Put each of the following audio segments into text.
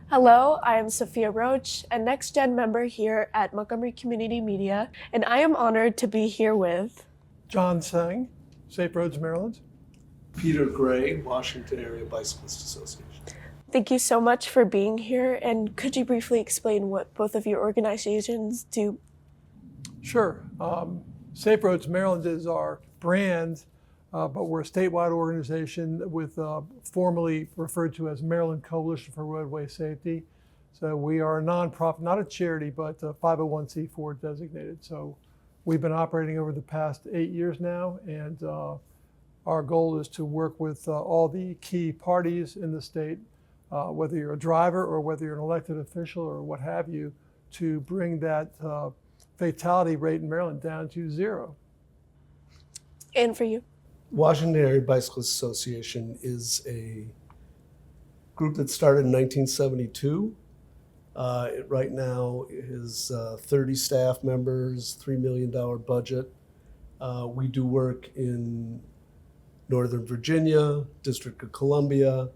Hello, I am Sophia Roach, a Next Gen member here at Montgomery Community Media, and I am honored to be here with John Seng, Safe Roads, Maryland. Peter Gray, Washington Area Bicyclist Association. Thank you so much for being here, and could you briefly explain what both of your organizations do? Sure. Safe Roads, Maryland is our brand, but we're a statewide organization with formerly referred to as Maryland Coalition for Roadway Safety. So we are a nonprofit, not a charity, but 501c4 designated. So we've been operating over the past 8 years now, and our goal is to work with all the key parties in the state, whether you're a driver or whether you're an elected official or what have you, to bring that fatality rate in Maryland down to zero. And for you? Washington Area Bicyclist Association is a group that started in 1972. It right now is 30 staff members, $3 million budget. We do work in Northern Virginia, District of Columbia,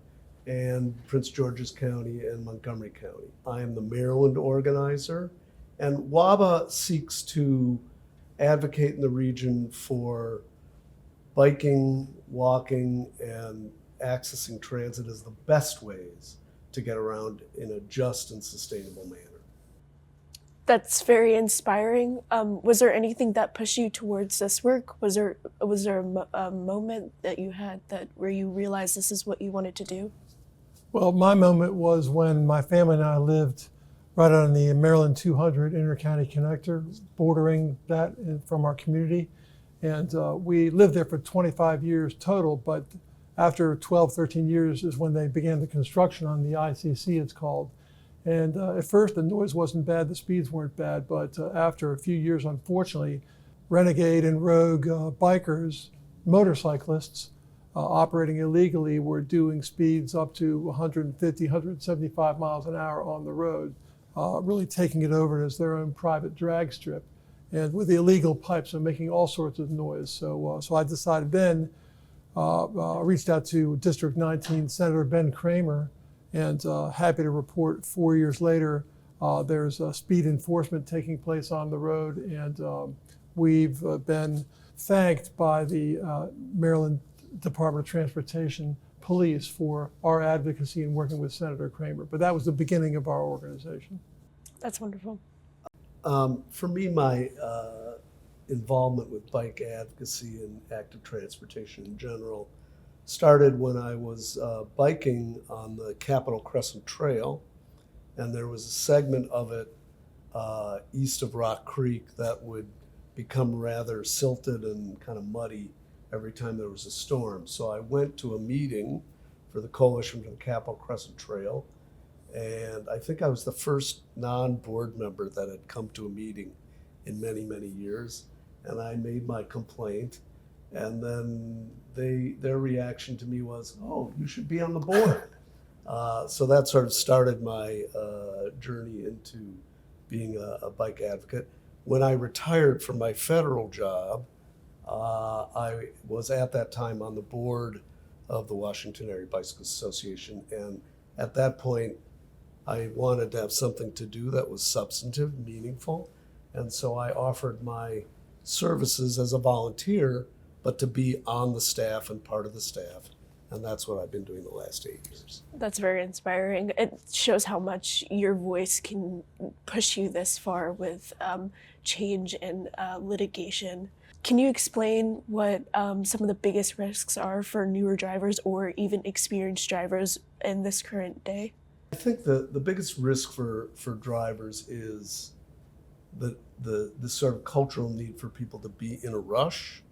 and Prince George's County and Montgomery County. I am the Maryland organizer, and WABA seeks to advocate in the region for biking, walking, and accessing transit as the best ways to get around in a just and sustainable manner. That's very inspiring. Was there anything that pushed you towards this work? Was there a moment that you had where you realized this is what you wanted to do? Well, my moment was when my family and I lived right on the Maryland 200 Intercounty Connector, bordering that from our community. And we lived there for 25 years total, but after 12, 13 years is when they began the construction on the ICC, it's called. And at first the noise wasn't bad, the speeds weren't bad, but after a few years, unfortunately, renegade and rogue bikers, motorcyclists, operating illegally were doing speeds up to 150, 175 miles an hour on the road, really taking it over as their own private drag strip. And with the illegal pipes and making all sorts of noise. So I decided then, reached out to District 19 Senator Ben Cramer, and happy to report 4 years later, there's speed enforcement taking place on the road, and we've been thanked by the Maryland Department of Transportation Police for our advocacy in working with Senator Cramer. But that was the beginning of our organization. That's wonderful. For me, my involvement with bike advocacy and active transportation in general started when I was biking on the Capitol Crescent Trail, and there was a segment of it east of Rock Creek that would become rather silted and kind of muddy every time there was a storm. So I went to a meeting for the Coalition for the Capitol Crescent Trail, and I think I was the first non-board member that had come to a meeting in many, many years. And I made my complaint, and then their reaction to me was, "Oh, you should be on the board." So that sort of started my journey into being a bike advocate. When I retired from my federal job, I was at that time on the board of the Washington Area Bicyclist Association, and at that point, I wanted to have something to do that was substantive, meaningful, and so I offered my services as a volunteer, but to be on the staff and part of the staff, and that's what I've been doing the last 8 years. That's very inspiring. It shows how much your voice can push you this far with change and litigation. Can you explain what some of the biggest risks are for newer drivers or even experienced drivers in this current day? I think the biggest risk for drivers is the sort of cultural need for people to be in a rush.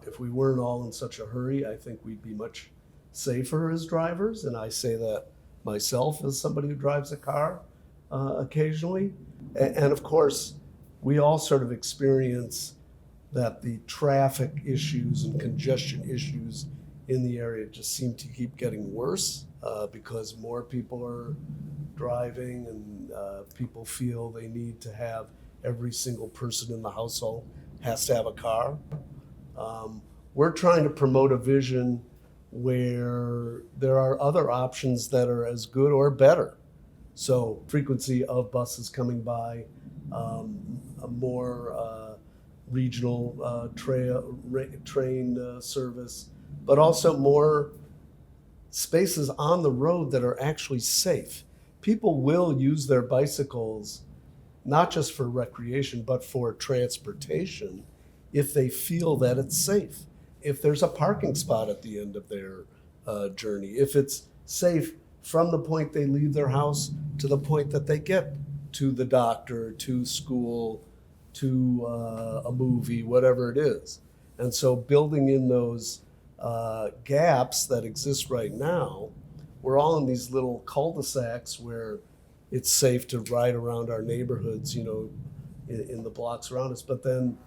If we weren't all in such a hurry, I think we'd be much safer as drivers, and I say that myself as somebody who drives a car occasionally. And of course, we all sort of experience that the traffic issues and congestion issues in the area just seem to keep getting worse because more people are driving, and people feel they need to have every single person in the household has to have a car. We're trying to promote a vision where there are other options that are as good or better. So frequency of buses coming by, a more regional train service, but also more spaces on the road that are actually safe. People will use their bicycles not just for recreation, but for transportation if they feel that it's safe. If there's a parking spot at the end of their journey, if it's safe from the point they leave their house to the point that they get to the doctor, to school, to a movie, whatever it is. And so building in those gaps that exist right now, we're all in these little cul-de-sacs where it's safe to ride around our neighborhoods, you know, in the blocks around us. But then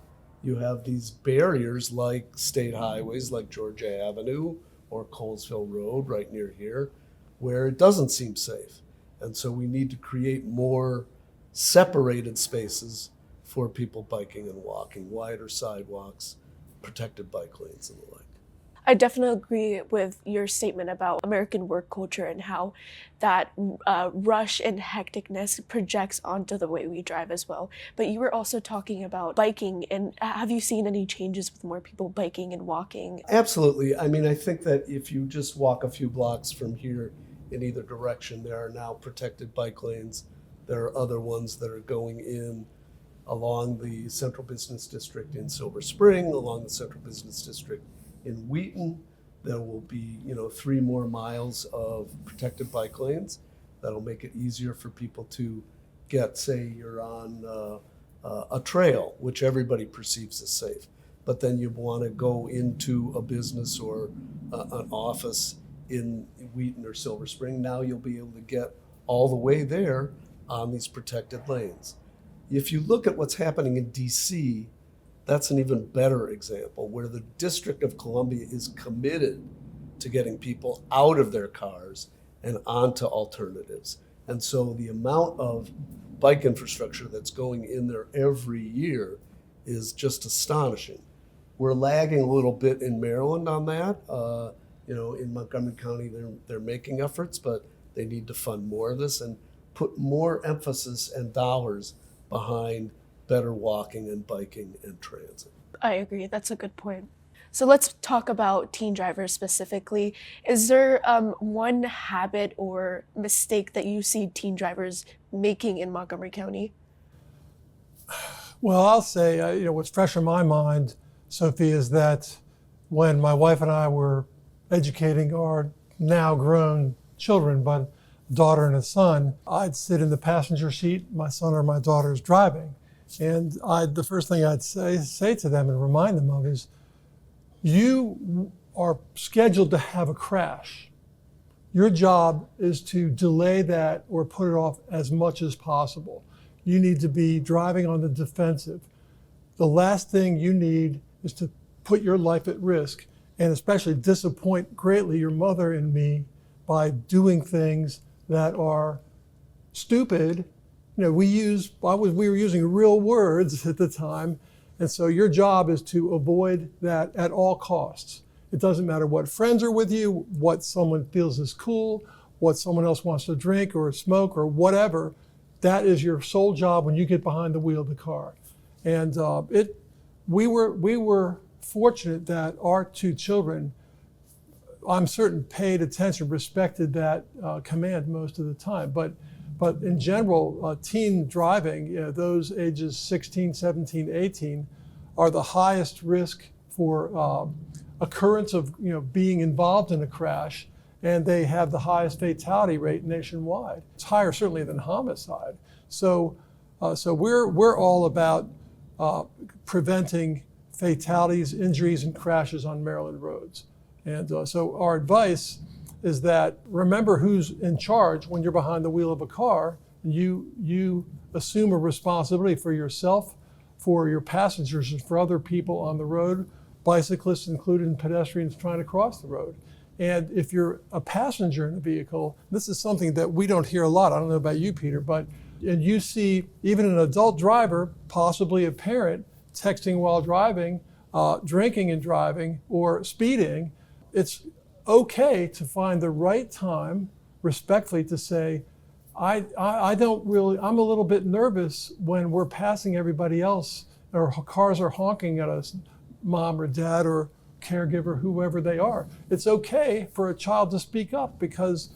you have these barriers like state highways, like Georgia Avenue or Colesville Road right near here, where it doesn't seem safe. And so we need to create more separated spaces for people biking and walking, wider sidewalks, protected bike lanes and the like. I definitely agree with your statement about American work culture and how that rush and hecticness projects onto the way we drive as well. But you were also talking about biking, and have you seen any changes with more people biking and walking? Absolutely. I mean, I think that if you just walk a few blocks from here in either direction, there are now protected bike lanes. There are other ones that are going in along the Central Business District in Silver Spring, along the Central Business District in Wheaton. There will be, 3 more miles of protected bike lanes. That'll make it easier for people to get, say you're on a trail, which everybody perceives as safe, but then you want to go into a business or an office in Wheaton or Silver Spring. Now you'll be able to get all the way there on these protected lanes. If you look at what's happening in DC, that's an even better example, where the District of Columbia is committed to getting people out of their cars and onto alternatives. And so the amount of bike infrastructure that's going in there every year is just astonishing. We're lagging a little bit in Maryland on that. In Montgomery County, they're making efforts, but they need to fund more of this and put more emphasis and dollars behind better walking and biking and transit. I agree. That's a good point. So let's talk about teen drivers specifically. Is there one habit or mistake that you see teen drivers making in Montgomery County? Well, I'll say, what's fresh in my mind, Sophie, is that when my wife and I were educating our now grown children, but a daughter and a son, I'd sit in the passenger seat, my son or my daughter's driving. And the first thing I'd say to them and remind them of is, you are scheduled to have a crash. Your job is to delay that or put it off as much as possible. You need to be driving on the defensive. The last thing you need is to put your life at risk, and especially disappoint greatly your mother and me by doing things that are stupid. We were using real words at the time, and so your job is to avoid that at all costs. It doesn't matter what friends are with you, what someone feels is cool, what someone else wants to drink or smoke or whatever. That is your sole job when you get behind the wheel of the car. And we were fortunate that our 2 children, I'm certain, paid attention, respected that command most of the time. But in general, teen driving, those ages 16, 17, 18, are the highest risk for occurrence of being involved in a crash, and they have the highest fatality rate nationwide. It's higher certainly than homicide. So we're all about preventing fatalities, injuries, and crashes on Maryland roads. And so our advice is that remember who's in charge when you're behind the wheel of a car. You assume a responsibility for yourself, for your passengers and for other people on the road, bicyclists included and pedestrians trying to cross the road. And if you're a passenger in a vehicle, this is something that we don't hear a lot. I don't know about you, Peter, and you see even an adult driver, possibly a parent, texting while driving, drinking and driving, or speeding. It's okay to find the right time, respectfully, to say, I don't really, I'm a little bit nervous when we're passing everybody else or cars are honking at us, mom or dad or caregiver, whoever they are. It's okay for a child to speak up, because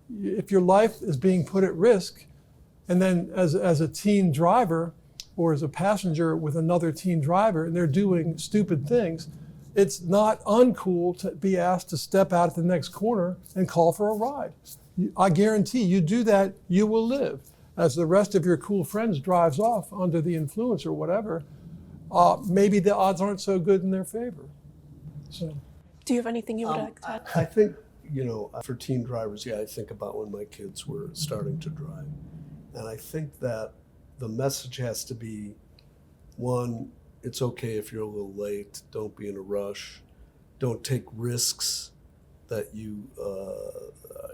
if your life is being put at risk, and then as a teen driver or as a passenger with another teen driver and they're doing stupid things, it's not uncool to be asked to step out at the next corner and call for a ride. I guarantee you do that, you will live. As the rest of your cool friends drives off under the influence or whatever, maybe the odds aren't so good in their favor. So, Do you have anything you would like to add? I think, for teen drivers, I think about when my kids were starting to drive. And I think that the message has to be, one, it's okay if you're a little late. Don't be in a rush. Don't take risks that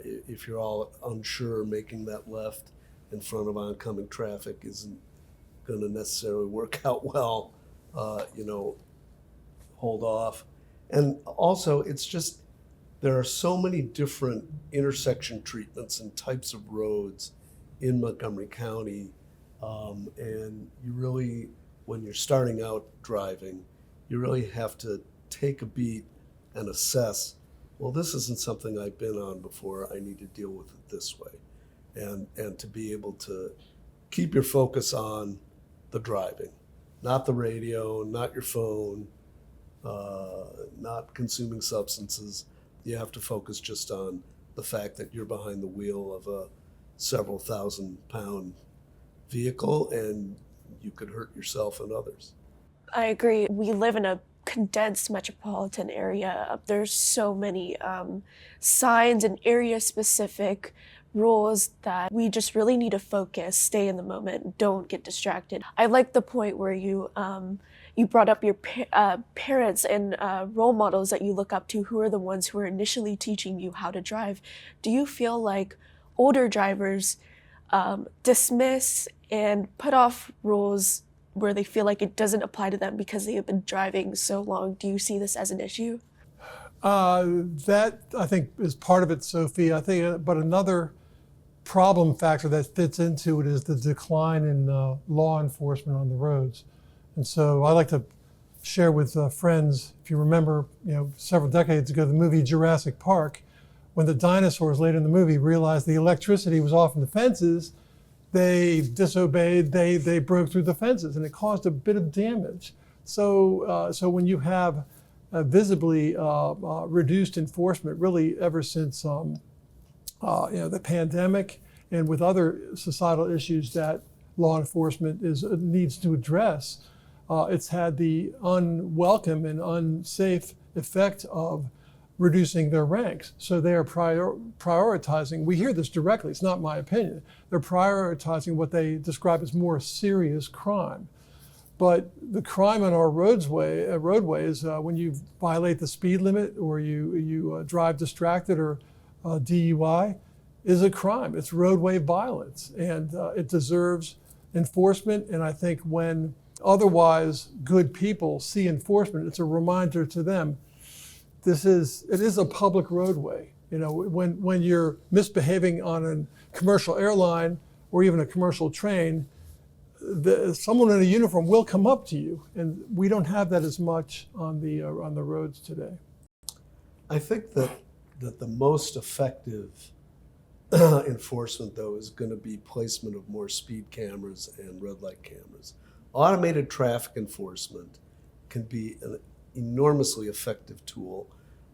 if you're all unsure, making that left in front of oncoming traffic isn't going to necessarily work out well. Hold off. And also, it's just, there are so many different intersection treatments and types of roads in Montgomery County. And you really, when you're starting out driving, you really have to take a beat and assess, well, this isn't something I've been on before. I need to deal with it this way. And to be able to keep your focus on the driving, not the radio, not your phone, not consuming substances. You have to focus just on the fact that you're behind the wheel of a several thousand-pound vehicle and you could hurt yourself and others. I agree. We live in a condensed metropolitan area. There's so many signs and area-specific rules that we just really need to focus, stay in the moment, don't get distracted. I like the point where you brought up your parents and role models that you look up to, who are the ones who are initially teaching you how to drive. Do you feel like older drivers dismiss and put off rules where they feel like it doesn't apply to them because they have been driving so long? Do you see this as an issue? That, I think, is part of it, Sophie. I think, but another problem factor that fits into it is the decline in law enforcement on the roads. And so I like to share with friends, if you remember, several decades ago, the movie Jurassic Park, when the dinosaurs later in the movie realized the electricity was off in the fences, they disobeyed, they broke through the fences, and it caused a bit of damage. So when you have visibly reduced enforcement, really ever since the pandemic and with other societal issues that law enforcement needs to address, it's had the unwelcome and unsafe effect of reducing their ranks. So they are prioritizing, we hear this directly, it's not my opinion, they're prioritizing what they describe as more serious crime. But the crime on our roadways, when you violate the speed limit or you drive distracted or DUI, is a crime. It's roadway violence, and it deserves enforcement. And I think when otherwise good people see enforcement, it's a reminder to them, it is a public roadway. When you're misbehaving on a commercial airline or even a commercial train, someone in a uniform will come up to you, and we don't have that as much on the roads today. I think that the most effective enforcement, though, is going to be placement of more speed cameras and red light cameras. Automated traffic enforcement can be an enormously effective tool.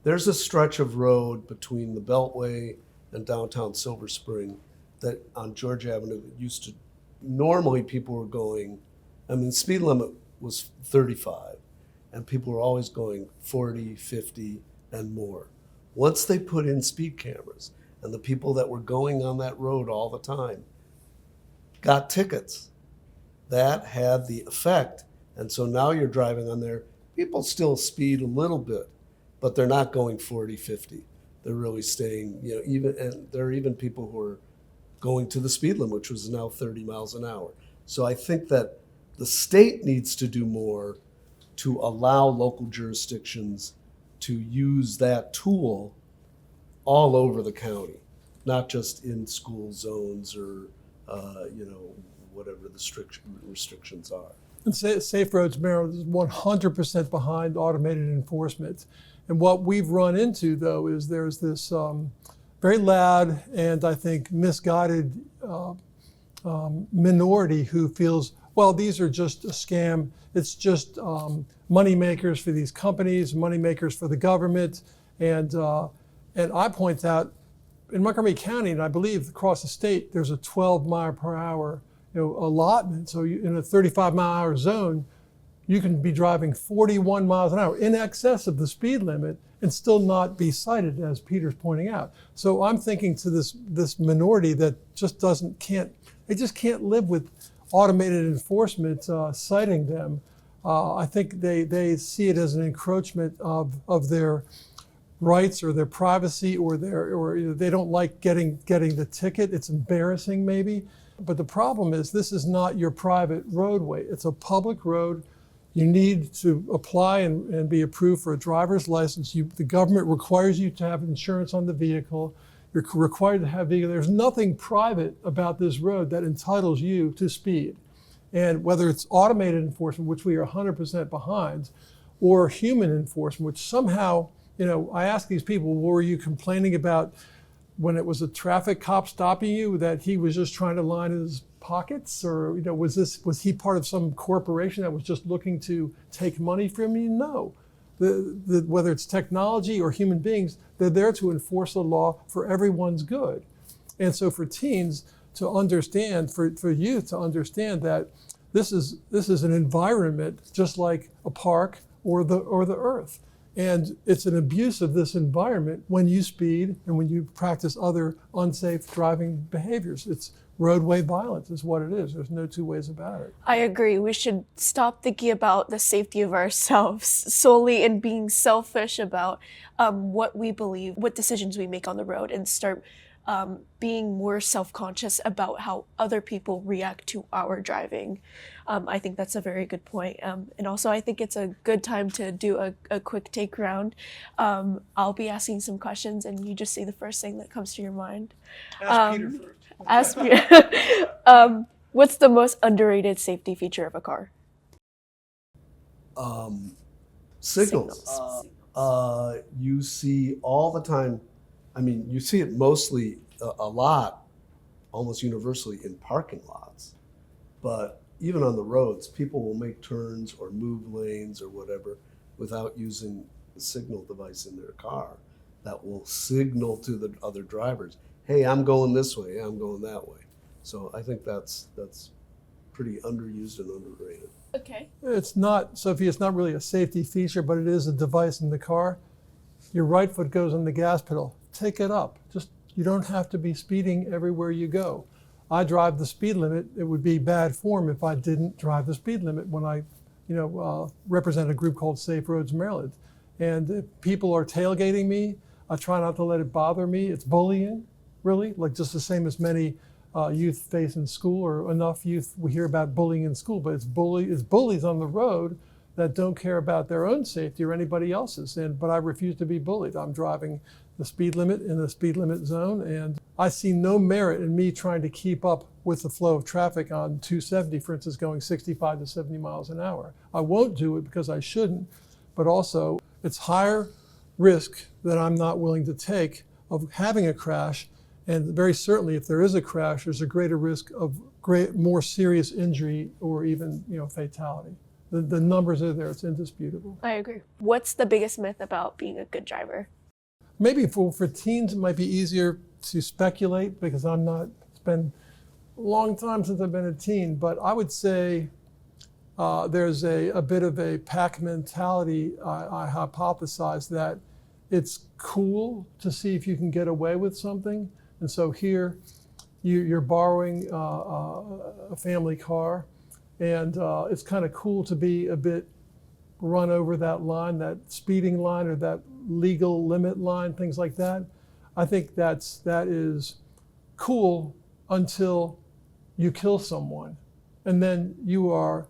There's a stretch of road between the Beltway and downtown Silver Spring that on George Avenue used to, normally people were going, speed limit was 35 and people were always going 40, 50 and more. Once they put in speed cameras and the people that were going on that road all the time got tickets, that had the effect. And so now you're driving on there, people still speed a little bit, but they're not going 40, 50. They're really staying, and there are even people who are going to the speed limit, which was now 30 miles an hour. So I think that the state needs to do more to allow local jurisdictions to use that tool all over the county, not just in school zones or, whatever the restrictions are. And Safe Roads Maryland is 100% behind automated enforcement. And what we've run into, though, is there's this very loud and I think misguided minority who feels, well, these are just a scam. It's just money makers for these companies, money makers for the government. And I point out, in Montgomery County, and I believe across the state, there's a 12 mile per hour allotment. So in a 35 mile an hour zone, you can be driving 41 miles an hour in excess of the speed limit and still not be cited, as Peter's pointing out. So I'm thinking to this minority that just can't live with automated enforcement citing them. I think they see it as an encroachment of their rights or their privacy, or they don't like getting the ticket. It's embarrassing maybe. But the problem is, this is not your private roadway. It's a public road. You need to apply and be approved for a driver's license. The government requires you to have insurance on the vehicle. You're required to have vehicle. There's nothing private about this road that entitles you to speed. And whether it's automated enforcement, which we are 100% behind, or human enforcement, which somehow, I ask these people, were you complaining about when it was a traffic cop stopping you that he was just trying to line his pockets, or was he part of some corporation that was just looking to take money from you? No. Whether it's technology or human beings, they're there to enforce the law for everyone's good. And so for teens to understand, for youth to understand that this is an environment just like a park or the earth. And it's an abuse of this environment when you speed and when you practice other unsafe driving behaviors. It's roadway violence is what it is. There's no two ways about it. I agree. We should stop thinking about the safety of ourselves solely and being selfish about what we believe, what decisions we make on the road, and start being more self-conscious about how other people react to our driving. I think that's a very good point. And also, I think it's a good time to do a quick take round. I'll be asking some questions, and you just say the first thing that comes to your mind. Ask Peter first. Ask me. What's the most underrated safety feature of a car? Signals. You see all the time. I mean, you see it mostly a lot, almost universally in parking lots. But even on the roads, people will make turns or move lanes or whatever without using the signal device in their car that will signal to the other drivers, hey, I'm going this way, I'm going that way. So I think that's pretty underused and underrated. Okay. It's not, Sophie, it's not really a safety feature, but it is a device in the car. Your right foot goes on the gas pedal. Take it up. You don't have to be speeding everywhere you go. I drive the speed limit. It would be bad form if I didn't drive the speed limit when I, represent a group called Safe Roads Maryland. And if people are tailgating me, I try not to let it bother me. It's bullying, really, like just the same as many youth face in school, or enough youth we hear about bullying in school, but it's bullies on the road that don't care about their own safety or anybody else's. But I refuse to be bullied. I'm driving the speed limit in the speed limit zone, and I see no merit in me trying to keep up with the flow of traffic on 270, for instance, going 65 to 70 miles an hour. I won't do it because I shouldn't, but also it's higher risk that I'm not willing to take of having a crash. And very certainly, if there is a crash, there's a greater risk of more serious injury or even fatality. The numbers are there. It's indisputable. I agree. What's the biggest myth about being a good driver? Maybe for teens, it might be easier to speculate because it's been a long time since I've been a teen, but I would say there's a bit of a pack mentality. I hypothesize that it's cool to see if you can get away with something. And so here, you're borrowing a family car, And it's kind of cool to be a bit run over that line, that speeding line or that legal limit line, things like that. I think that is cool until you kill someone. And then you are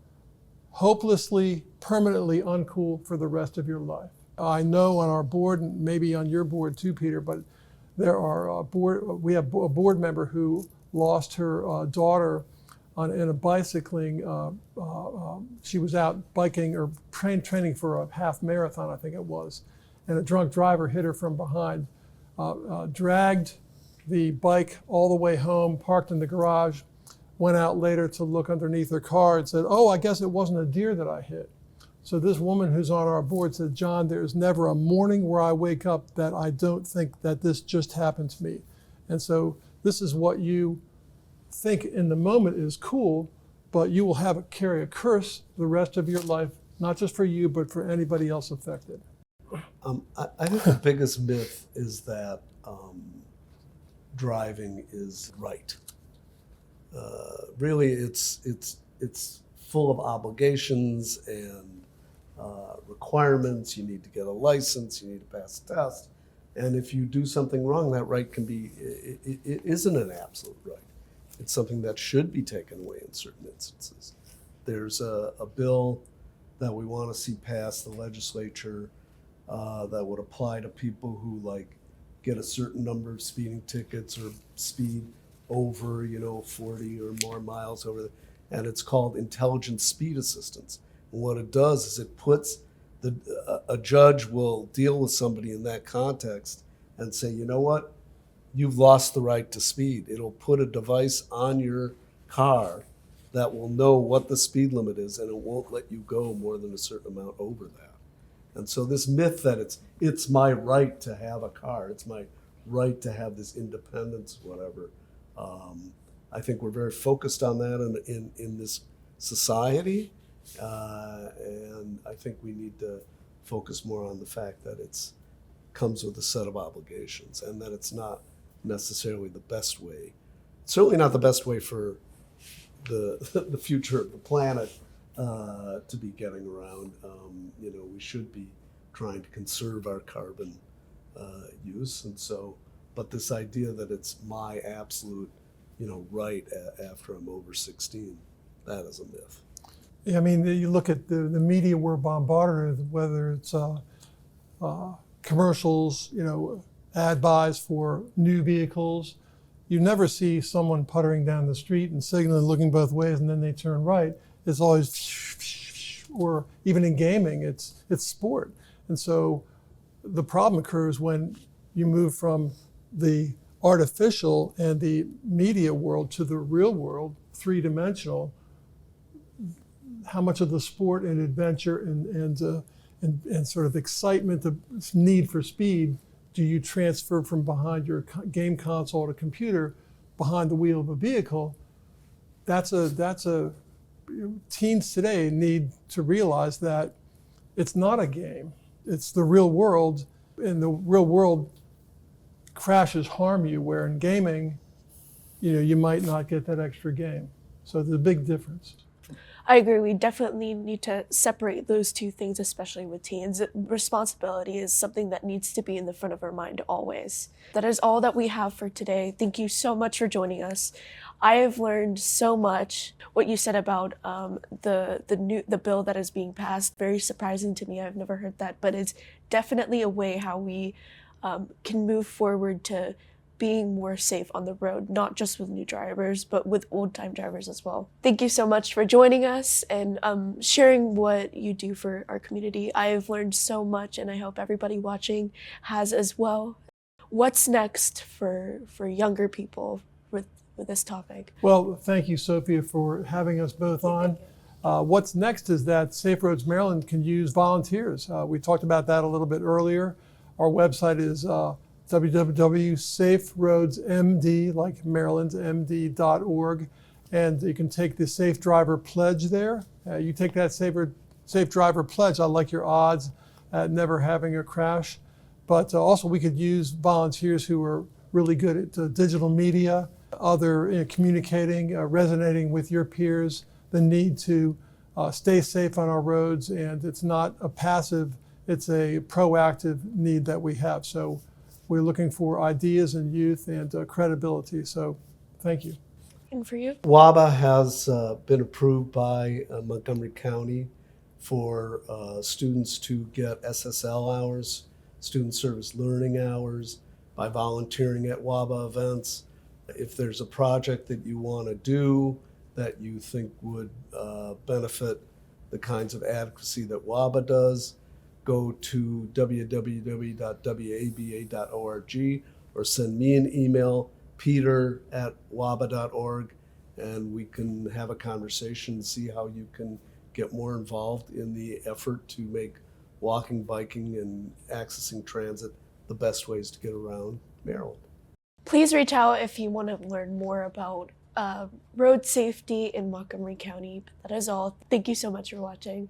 hopelessly, permanently uncool for the rest of your life. I know on our board, and maybe on your board too, Peter, but we have a board member who lost her daughter in a bicycling. She was out biking or training for a half marathon, I think it was, and a drunk driver hit her from behind, dragged the bike all the way home, parked in the garage, went out later to look underneath her car and said, "Oh, I guess it wasn't a deer that I hit." So this woman who's on our board said, "John, there's never a morning where I wake up that I don't think that this just happened to me." And so this is what you think in the moment is cool, but you will carry a curse the rest of your life, not just for you, but for anybody else affected. I think the biggest myth is that driving is right. Really, it's full of obligations and requirements. You need to get a license. You need to pass a test. And if you do something wrong, that right it isn't an absolute right. It's something that should be taken away in certain instances. There's a bill that we want to see pass the legislature that would apply to people who get a certain number of speeding tickets or speed over 40 or more miles over and it's called intelligent speed assistance. And what it does is it puts a judge will deal with somebody in that context and say, you know what, you've lost the right to speed. It'll put a device on your car that will know what the speed limit is, and it won't let you go more than a certain amount over that. And so this myth that it's my right to have a car, it's my right to have this independence, whatever. I think we're very focused on that in this society, and I think we need to focus more on the fact that it's comes with a set of obligations, and that it's not necessarily the best way. Certainly not the best way for the future of the planet to be getting around. We should be trying to conserve our carbon use, and so. But this idea that it's my absolute, right after I'm over 16, that is a myth. Yeah, I mean, you look at the media we're bombarded with, whether it's commercials, ad buys for new vehicles. You never see someone puttering down the street and signaling, looking both ways, and then they turn right. It's always, or even in gaming, it's sport. And so the problem occurs when you move from the artificial and the media world to the real world, three-dimensional. How much of the sport and adventure and sort of excitement, the need for speed, do you transfer from behind your game console or computer behind the wheel of a vehicle? That's a teens today need to realize that it's not a game. It's the real world, and the real world crashes harm you, where in gaming, you might not get that extra game. So there's a big difference. I agree. We definitely need to separate those two things, especially with teens. Responsibility is something that needs to be in the front of our mind always. That is all that we have for today. Thank you so much for joining us. I have learned so much. What you said about the bill that is being passed, very surprising to me. I've never heard that, but it's definitely a way how we can move forward to being more safe on the road, not just with new drivers, but with old-time drivers as well. Thank you so much for joining us and sharing what you do for our community. I have learned so much, and I hope everybody watching has as well. What's next for younger people with this topic? Well, thank you, Sophia, for having us both on. What's next is that Safe Roads Maryland can use volunteers. We talked about that a little bit earlier. Our website is www.SafeRoadsMD, like Maryland's MD.org, and you can take the Safe Driver Pledge there. You take that Safe Driver Pledge, I like your odds at never having a crash. But also we could use volunteers who are really good at digital media, other communicating, resonating with your peers, the need to stay safe on our roads, and it's not a passive, it's a proactive need that we have. So we're looking for ideas in youth and credibility. So thank you. And for you? WABA has been approved by Montgomery County for students to get SSL hours, student service learning hours, by volunteering at WABA events. If there's a project that you want to do that you think would benefit the kinds of advocacy that WABA does, go to www.waba.org or send me an email, peter@waba.org, and we can have a conversation and see how you can get more involved in the effort to make walking, biking, and accessing transit the best ways to get around Maryland. Please reach out if you want to learn more about road safety in Montgomery County. That is all. Thank you so much for watching.